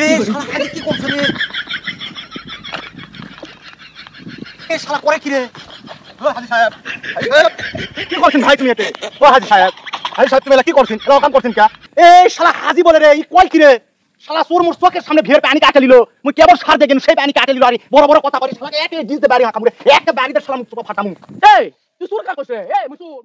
শালা হাজি কি করছ রে? শালা করে কি রে? ও হাজি সাহেব, কি করছেন ভাই তুমি এতে? ও হাজি সাহেব তুমি কি করছেন? এলা কাম করছেন কা? শালা হাজি বলে রে, ই কয় কি রে? শালা চোর মোর চোখের সামনে ভিড় পানি কাটে লিলো, মুই কেবল সার দেখেন সেই পানি কাটে লিলো। আরে বড় বড় কথা বলি, শালাকে একে দিতে বাড়ি হাঁকামুরে, একটা বাড়িতে শালা মুখ চোপা ফাটামু। তুই চোর কা কইছ রে? মুই চোর।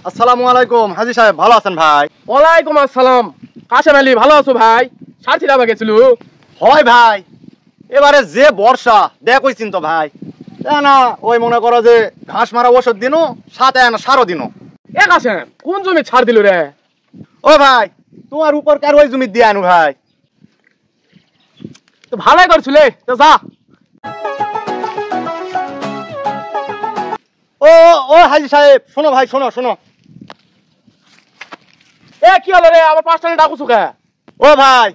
আসসালামু আলাইকুম হাজি সাহেব, ভালো আছেন ভাই? ওয়ালাইকুম আসসালাম কাশেম আলী, ভালো আছো ভাই? সারছি যাবা গেছিল হয় ভাই, এবারে যে বর্ষা দেখইছিন তো ভাই, না ওই মনে করো যে ঘাস মারা ওষুধ দিনও সাথে না সারও দিনও। এ কাশেম কোন জমি ছাড় দিল রে? ও ভাই তোমার উপর কার ওই জমি দিয়ে আনু ভাই। তো ভালোই করছিলে, তো যা। ও ও হাজি সাহেব শোনো ভাই, শোনো শোনো। এ কি হলো রে, আবার 5 টাকা ডাকুছো কে? ও ভাই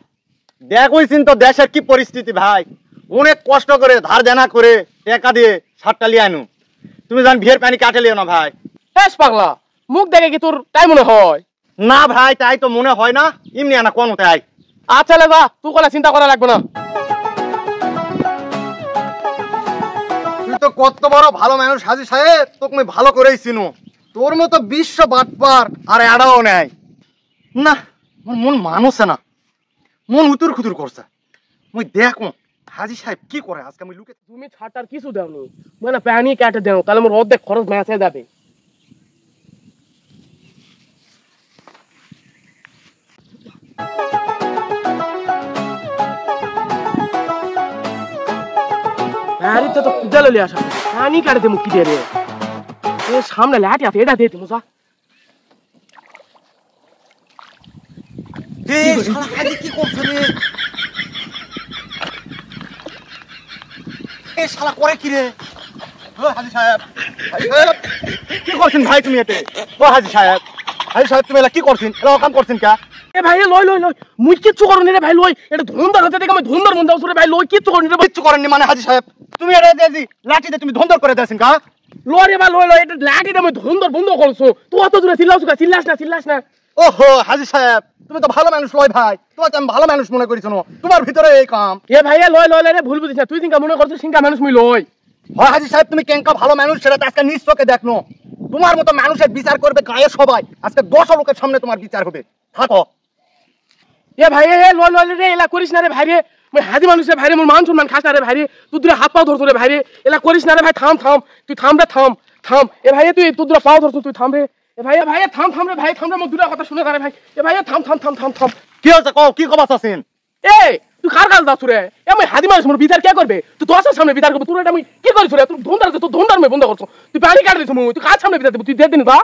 দেখইছিন তো দেশের কি পরিস্থিতি ভাই, অনেক কষ্ট করে ধার দেনা করে টাকা দিয়ে সারটা লিয়ে আনু, তুমি জান ভিড় পানি কাটে লিও না ভাই। হেস পাগলা, মুখ দেখে কি তোর তাই মনে হয়? না ভাই তাই তো মনে হয় না, এমনি আনা কোন তাই। আচ্ছা লে যা, তুই কোলা চিন্তা করা লাগবে না। তুই তো কত বড় ভালো মানুষ হাজি সাহেব, তোকে আমি ভালো করেই চিনু, তোর মতো বিশ্ব বাটপার আর এড়াও নাই না। মন মানুষে না, মন উতুর খুতুর করছে। মুই দেখো হাজি সাহেব কি করে আজকে আমি লুকে। তুমি ছাড়টার কিছু দাওনি, মানে পানি কাটে দাও, তাহলে মোর অর্ধেক খরচ ম্যাচে যাবে। বাড়িতে তো কুদাল লিয়ে আসা, পানি কাটে দেবো কি দিয়ে রে? সামনে লাঠি আছে, এটা দিয়ে দেবো যা। হাজি কি করছে রে? শালা করে কি রে? হাজি সাহেব কি করছেন ভাই তুমি এতে? ও হাজি সাহেব তুমি এলা কি করছেন? এলা কাম করছেন কা? এ ভাই লই লই লই, মুই কিচ্ছু করনি রে ভাই, লই এটা ধন্দর হতে দেখে আমি ধন্দর মন দাও রে ভাই, লই কিচ্ছু করনি রে। কিচ্ছু করেননি মানে হাজি সাহেব? তুমি এটা দিয়ে লাঠি দিয়ে তুমি ধন্দর করে দিয়েছেন কা? লই রে ভাই লই লই, এটা লাঠি দিয়ে আমি ধন্দর বন্ধ করছো। তুই অত দূরে চিল্লাছ কা? চিল্লাস না। ওহো হাজি সাহেব তুমি তো ভালো মানুষ লয় ভাই, তোমাকে আমি ভালো মানুষ মনে করিস না, তোমার ভিতরে এই কাম। এ ভাই লই লই রে, ভুল বুঝিস না, তুই জিঙ্কা মনে করছিস সিঙ্কা মানুষ মুই লই। হয় হাজি সাহেব তুমি কেঙ্কা ভালো মানুষ সেটা তো আজকে নিজ চোখে দেখনো, তোমার মতো মানুষের বিচার করবে গায়ে সবাই, আজকে 10 লোকের সামনে তোমার বিচার হবে, থাকো। এ ভাই লই লই রে, এলা করিস না রে ভাই রে, মুই হাজি মানুষের ভাই রে, মোর মান সম্মান খাস না রে ভাই রে, তুই দূরে হাত পাও ধরছ রে ভাই রে, এলা করিস না রে ভাই, থাম তুই থাম রে, থাম। এ ভাই তুই দূরে পাও ধরছ, তুই থাম রে। এ ভাই থাম রে ভাই, থাম রে, মোর দূরে কথা শুনে যা রে ভাই। এ ভাই থাম। কি হচ্ছে কও, কি খবর আছেন? এ তুই কার কাজ যাচ্ছ রে? আমি হাজি মানুষ, মোর বিচার কে করবে? তুই তো আসার সামনে বিচার করবে, তোর এটা আমি কি করিস রে? তুই ধন্দার মই বন্ধ করছো, তুই পানি কাটে দিছ, তুই কার সামনে বিচার দেব? তুই দিয়ে দিন বা।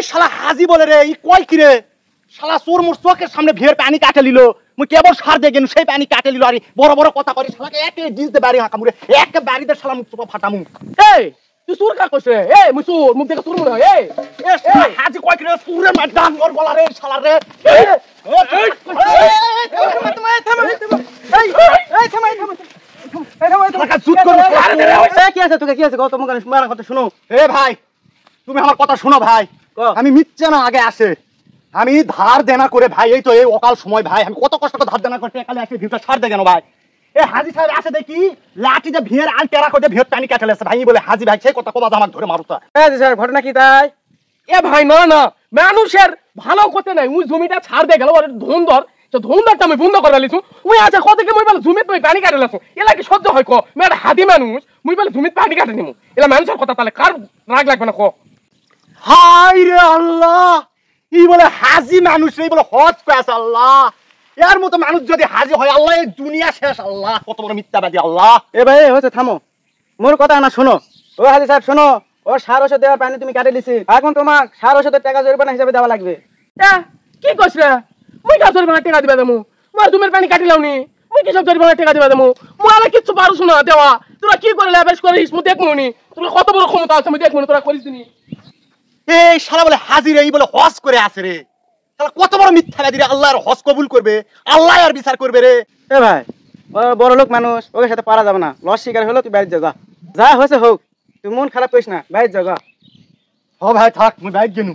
শালা হাজি বলে রে, ই কয় কি রে? শালা চোর মোর চোখের সামনে ভিড় পানি কাটে লিলো, মুই কেবল সার দেখেন সেই পানি কাটে লিলো। আরে বড় বড় কথা করি, শালাকে একে দিতে বাড়ি হাঁকামুরে, একটা বাড়িতে শালা মুখ চোপা ফাটামু। তুই চোর কা কইছ রে? মুই চোর, মুখ দেখে চোর মনে হয়? হাজি কয় কি রে? চোরের মার ডান ওর গলা রে শালা রে। ভাই তুমি আমার কথা শোনো ভাই, আমি মিথ্যা না আগে আসে, আমি ধার দেনা করে ভাই, এই তো এই অকাল সময় ভাই, আমি কত কষ্ট করে ধার দেনা করতে একালে আসে ভিড়টা ছাড় দে কেন ভাই? এই হাজি সাহেব আসে দেখি লাঠিতে ভিড় আল টেরা করে ভিড় পানি কাটে লেছে ভাই, বলে হাজি ভাই সেই কথা কবা আমাকে ধরে মারুতা। স্যার ঘটনা কি তাই? এ ভাই না মানুষের ভালো করতে নাই, মুই জমিটা ছাড় দে গেল ধন্দরটা আমি বন্ধ করে লিছু। ওই আচ্ছা কত কি মুই বলে জমিত তুই পানি কাটে লাছো, এলা কি সহ্য হয় ক? আমি একটা হাতি মানুষ, মুই বলে জমিত পানি কাটে নিমু, এলা মানুষের কথা তাহলে কার রাগ লাগবে না ক? হাই রে আল্লাহ, ই বলে হাজি মানুষ রে, বলে হজ পাস আল্লাহ, এর মতো মানুষ যদি হাজি হয় আল্লাহ এই দুনিয়া শেষ। আল্লাহ কত বড় মিথ্যাবাদী আল্লাহ। এ ভাই হচ্ছে থামো, মোর কথা না শোনো। ও হাজি সাহেব শোনো, ওর সার ওষুধ দেওয়ার পানি তুমি কাটে দিছি, এখন তোমার সার ওষুধের টাকা জরিমানা হিসাবে দেওয়া লাগবে। কি কইছ রে? মুই গাছের বানা টাকা দিবা দেমু, মোর জমির পানি কাটি লাউনি, মুই কি সব জরিমানা টাকা দিবা দেবো মই আমি কিচ্ছু পারুস না দেওয়া তোরা কি করে লেবেশ করিস মুই দেখবো নি তোরা কত বড় ক্ষমতা আছে আমি দেখবো তোরা করিস নি এই শালা বলে হাজির এই বলে হজ করে আছে রে শালা কত বড় মিথ্যাবাদী রে আল্লাহর হজ কবুল করবে আল্লাহ আর বিচার করবে রে এ ভাই ও বড় লোক মানুষ ওকে সাথে পারা যাবে না লস শিকার হলো তুই বাইরে যা যা হয়েছে হোক তুই মন খারাপ করিস না বাইরে যা ও ভাই থাক মুই বাইক গেনু